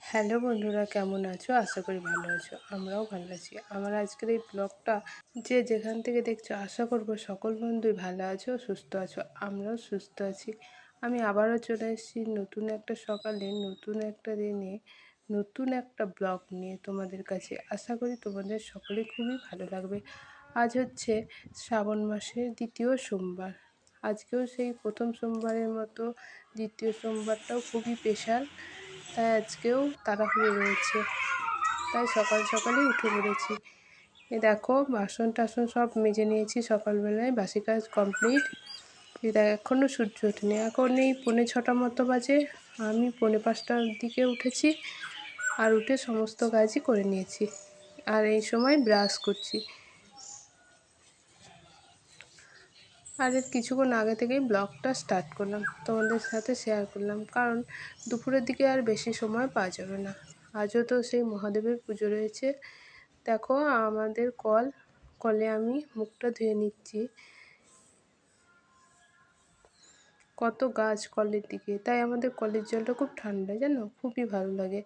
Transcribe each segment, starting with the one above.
Hello বন্ধুরা, কেমন আছো? আশা করি ভালো আছো। আমরাও ভালো আছি। আমার আজকের এই ব্লগটা যে যেখান থেকে দেখছো, আশা করব সকল বন্ধুই ভালো আছো, সুস্থ আছো। আমরাও সুস্থ আছি। আমি আবারও চলে এসেছি নতুন একটা সকালে, নতুন একটা দিনে, নতুন একটা ব্লগ নিয়ে তোমাদের কাছে। আশা করি তোমাদের সকলে খুবই ভালো লাগবে। আজ হচ্ছে শ্রাবণ মাসের দ্বিতীয় সোমবার। আজকেও সেই প্রথম সোমবারের মতো দ্বিতীয় সোমবারটাও খুবই স্পেশাল। তাই আজকেও তাড়াহুড়ো রয়েছে, তাই সকাল সকালই উঠে পড়েছি। এ দেখো, বাসন টাসন সব মেজে নিয়েছি সকালবেলায়, বাসি কাজ কমপ্লিট। এখনও সূর্য ওঠেনি, এখন এই 6:45 মতো বাজে। আমি 4:45টার দিকে উঠেছি, আর উঠে সমস্ত কাজই করে নিয়েছি। আর এই সময় ব্রাশ করছি। আর এর কিছুক্ষণ আগে থেকেই ব্লগটা স্টার্ট করলাম, তোমাদের সাথে শেয়ার করলাম, কারণ দুপুরের দিকে আর বেশি সময় পাওয়া যাবে না। আজও তো সেই মহাদেবের পুজো রয়েছে। দেখো, আমাদের কলে আমি মুখটা ধুয়ে নিচ্ছি। কত গাছ কলের দিকে, তাই আমাদের কলের জলটা খুব ঠান্ডা, জানো, খুবই ভালো লাগে।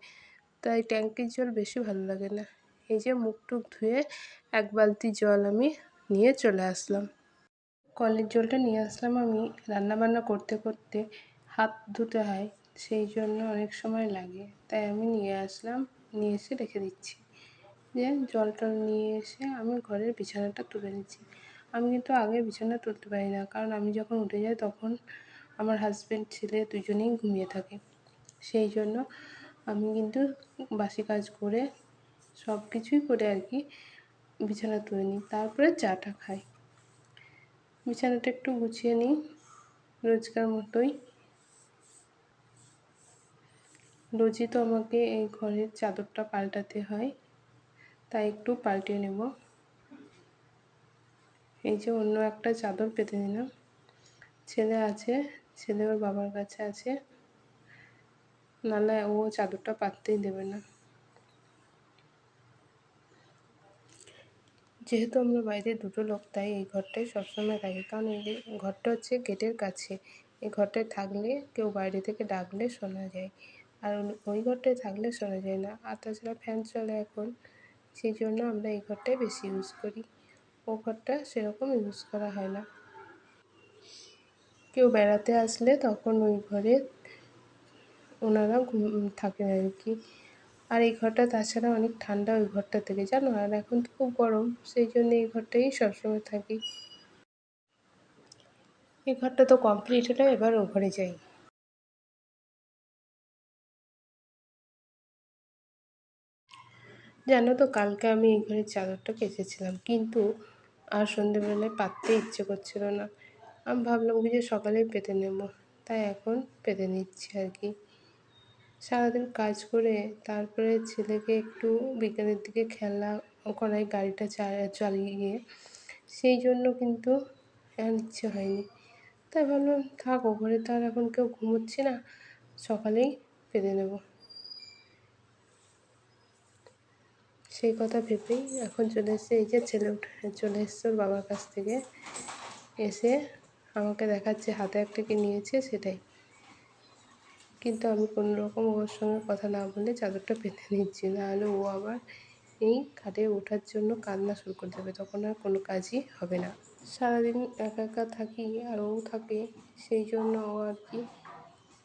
তাই ট্যাঙ্কির জল বেশি ভালো লাগে না। এই যে মুখ টুক ধুয়ে এক বালতি জল আমি নিয়ে চলে আসলাম। কলের জলটা নিয়ে আসলাম আমি রান্নাবান্না করতে করতে হাত ধুতে হয়, সেই জন্য অনেক সময় লাগে, তাই আমি নিয়ে আসলাম। নিয়ে এসে রেখে দিচ্ছি। যে জল টল নিয়ে এসে আমি ঘরের বিছানাটা তুলে নিচ্ছি। আমি কিন্তু আগে বিছানা তুলতে পারি না, কারণ আমি যখন উঠে যাই তখন আমার হাজব্যান্ড ছেলে দুজনেই ঘুমিয়ে থাকে। সেই জন্য আমি কিন্তু বাসি কাজ করে সব কিছুই করে আর কি বিছানা তুলে নিই, তারপরে চাটা খাই। বিছানাটা একটু গুছিয়ে নিই রোজকার মতোই। রোজই তো আমাকে এই ঘরের চাদরটা পাল্টাতে হয়, তাই একটু পাল্টিয়ে নেব। এই যে অন্য একটা চাদর পেতে নিলাম। ছেলে আছে, ছেলে ওর বাবার কাছে আছে, নাহলে ও চাদরটা পাততেই দেবে না। যেহেতু আমরা বাইরে দুটো লোক, তাই এই ঘরটাই সবসময় থাকি, কারণ এই ঘরটা হচ্ছে গেটের কাছে। এই ঘরটায় থাকলে কেউ বাইরে থেকে ডাকলে শোনা যায়, আর ওই ঘরটায় থাকলে শোনা যায় না। আর তাছাড়া ফ্যান চলে এখন, সেই জন্য আমরা এই ঘরটাই বেশি ইউজ করি। ও ঘরটা সেরকম ইউজ করা হয় না। কেউ বেড়াতে আসলে তখন ওই ঘরে ওনারা থাকেন আর কি। আর এই ঘরটা তাছাড়া অনেক ঠান্ডা ওই ঘরটা থেকে, জানো। আর এখন তো খুব গরম, সেই জন্য এই ঘরটাই সবসময় থাকি। এই ঘরটা তো কমপ্লিট হলো, এবার ও ঘরে যাই। জানো তো, কালকে আমি এই ঘরের চাদরটা কেচেছিলাম, কিন্তু আর সন্ধেবেলায় পাততে ইচ্ছে করছিল না। আমি ভাবলাম কি যে সকালেই পেতে নেব, তাই এখন পেতে নিচ্ছি আর কি। সারাদিন কাজ করে তারপরে ছেলেকে একটু বিকেলের দিকে খেলা করাই গাড়িটা চালিয়ে, সেই জন্য কিন্তু এখন ইচ্ছে হয়নি। তাই ভাবলাম থাক, ও ঘরে তো আর এখন কেউ ঘুমোচ্ছে না, সকালেই পেতে নেব। সেই কথা ভেবেই এখন চলে এসেছে। এই যে ছেলে উঠে চলে এসছে ওর বাবার কাছ থেকে, এসে আমাকে দেখাচ্ছে হাতে একটা কি নিয়েছে সেটাই। কিন্তু আমি কোনো রকম ওর সঙ্গে কথা না বলে চাদরটা পেতে নিচ্ছি, নাহলে ও আবার এই খাটে ওঠার জন্য কান্না শুরু করে দেবে, তখন আর কোনো কাজই হবে না। সারাদিন একা একা থাকি আর ও থাকে, সেই জন্য ও আর কি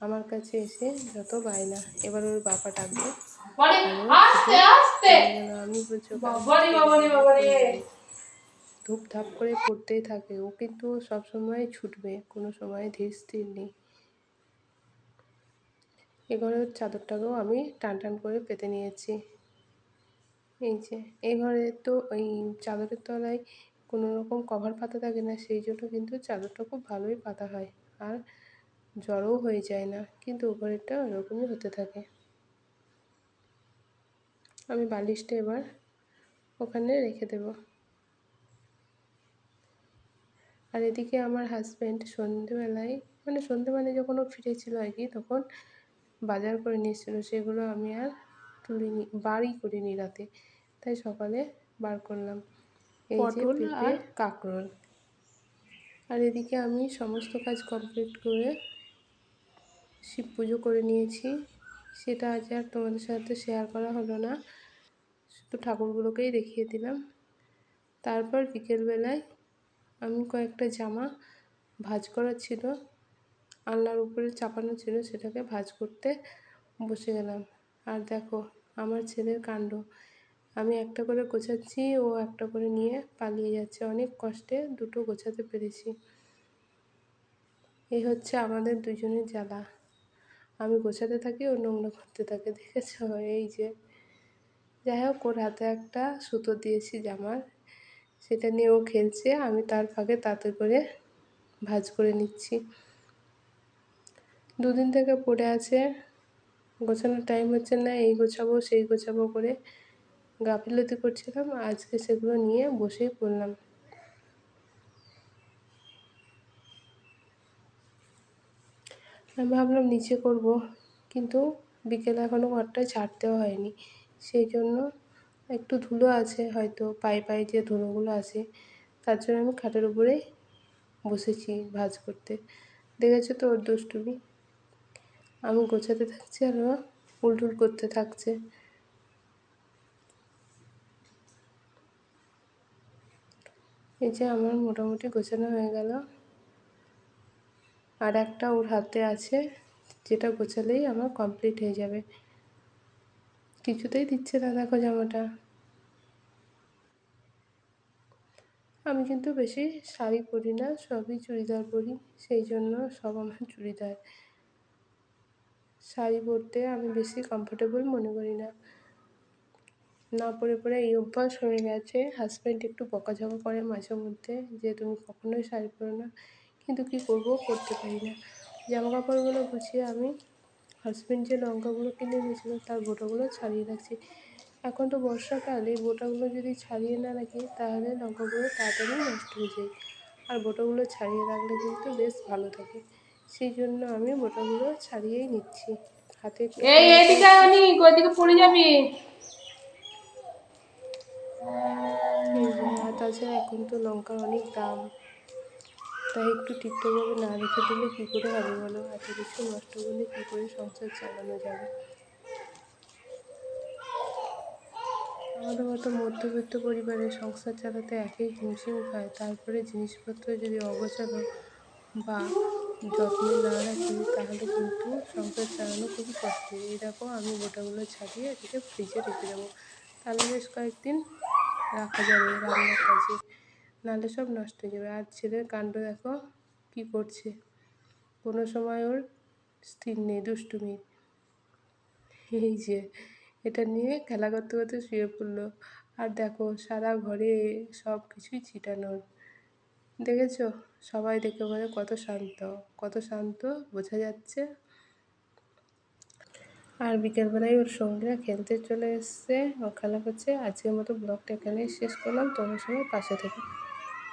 আমার কাছে এসে যত বায়না। এবার ওর বাবা ডাকবে, আর ও ছুটে চলে গেল। আমি বলছি ধূপধাপ করে পড়তেই থাকে ও, কিন্তু সবসময় ছুটবে, কোনো সময় ধীর স্থির নেই। এ ঘরের চাদরটাকেও আমি টান টান করে পেতে নিয়েছি। এই যে এই ঘরে তো ওই চাদরের তলায় কোনো রকম কভার পাতা থাকে না, সেই জন্য কিন্তু চাদরটা খুব ভালোই পাতা হয়, আর জড়ও হয়ে যায় না। কিন্তু ও ঘরেরটা ওরকমই হতে থাকে। আমি বালিশটা এবার ওখানে রেখে দেব। আর এদিকে আমার হাজব্যান্ড সন্ধেবেলায়, মানে সন্ধেবেলায় যখন ও ফিরেছিল আর কি, তখন বাজার করে নিয়ে এসেছিলো। সেগুলো আমি আর তুলিনি, বারই করিনি রাতে, তাই সকালে বার করলাম। এই যে পেঁপে, কাঁকরোল। আর এদিকে আমি সমস্ত কাজ কমপ্লিট করে শিব পুজো করে নিয়েছি। সেটা আজ আর তোমাদের সাথে শেয়ার করা হলো না, শুধু ঠাকুরগুলোকেই দেখিয়ে দিলাম। তারপর বিকেলবেলায় আমি কয়েকটা জামা ভাঁজ করা ছিল, আলনার উপরে চাপানো ছিল, সেটাকে ভাঁজ করতে বসে গেলাম। আর দেখো আমার ছেলের কাণ্ড, আমি একটা করে গোছাচ্ছি, ও একটা করে নিয়ে পালিয়ে যাচ্ছে। অনেক কষ্টে দুটো গোছাতে পেরেছি। এই হচ্ছে আমাদের দুজনের জ্বালা। আমি গোছাতে থাকি, ও নোংরা করতে থাকে, দেখেছো? এই যে, যাই হোক, ওর হাতে একটা সুতো দিয়েছি জামার, সেটা নিয়ে ও খেলছে, আমি তার ফাঁকে তাতে করে ভাঁজ করে নিচ্ছি। দুদিন থেকে পড়ে আছে, গোছানোর টাইম হচ্ছে না, এই গোছাবো সেই গোছাবো করে গাফিলতি করছিলাম। আজকে সেগুলো নিয়ে বসেই পড়লাম। আমি ভাবলাম নিচে করব, কিন্তু বিকেলে এখনও ঘরটা ঝাড়তেও হয়নি, সেই জন্য একটু ধুলো আছে, হয়তো পায়ে পায়ে যে ধুলোগুলো আছে, তার জন্য আমি খাটের উপরেই বসেছি ভাঁজ করতে। দেখেছো তো ওর দুষ্টুমি, আমি গোছাতে থাকছি আর ও উলটুল করতে থাকছে। এই যে আমার মোটামুটি গোছানো হয়ে গেল, আর একটা ওর হাতে আছে, যেটা গোছালেই আমার কমপ্লিট হয়ে যাবে। কিছুতেই দিচ্ছে না, দেখো জামাটা। আমি কিন্তু বেশি শাড়ি পরি না, সবই চুড়িদার পরি, সেই জন্য সব আমার চুড়িদার। শাড়ি পরতে আমি বেশি কমফোর্টেবল মনে করি না, না পরে পরে এই অভ্যাস হয়ে গেছে। হাজব্যান্ড একটু বকাঝকা করে মাঝে মধ্যে, যে তুমি কখনোই শাড়ি পরো না, কিন্তু কী করবো, পরতে পারি না। জামা কাপড়গুলো গুছিয়ে আমি হাজব্যান্ড যে লঙ্কাগুলো কিনে এনেছিল তার বোঁটাগুলো ছাড়িয়ে রাখছি। এখন তো বর্ষাকাল, এই বোঁটাগুলো যদি ছাড়িয়ে না রাখি তাহলে লঙ্কাগুলো তাড়াতাড়ি নষ্ট হয়ে যায়, আর বোঁটাগুলো ছাড়িয়ে রাখলে কিন্তু বেশ ভালো থাকে। সেই জন্য আমি বোঁটাগুলো ছাড়িয়েই নিচ্ছি। হাতে একটু এইদিকে অনিক, ওইদিকে পড়ে যাবি। এই যে, আর তাছাড়া এখন তো লঙ্কার অনেক দাম, তাই একটু ঠিকঠাকভাবে না রেখে দিলে কী করে হবে বলো? এত কিছু নষ্ট করলে কী করে সংসার চালানো যাবে? আমাদের মতো মধ্যবিত্ত পরিবারে সংসার চালাতে একেই হিমশিম খায়, তারপরে জিনিসপত্র যদি অগোছালো বা যত্নে না রাখি তাহলে কিন্তু সংসার চালানো খুবই কষ্টের। এই দেখো আমি গোটাগুলো ছাড়িয়ে এটাকে ফ্রিজে রেখে দেবো, তাহলে বেশ কয়েকদিন রাখা যাবে রান্নার কাজে, নাহলে সব নষ্ট হয়ে যাবে। আর ছেলের কাণ্ড দেখো কী করছে, কোনো সময় ওর স্থির নেই দুষ্টুমির। এই যে, এটা নিয়ে খেলা করতে করতে শুয়ে পড়লো। আর দেখো সারা ঘরে সব কিছুই ছিটানোর, দেখেছো? সবাই দেখে বলে কত শান্ত, কত শান্ত, বোঝা যাচ্ছে। আর বিকেলবেলায় ওর সঙ্গীরা খেলতে চলে এসছে, ও খেলা করছে। আজকের মতো ব্লগটা এখানেই শেষ করলাম, তোমার সবাই পাশে থেকে।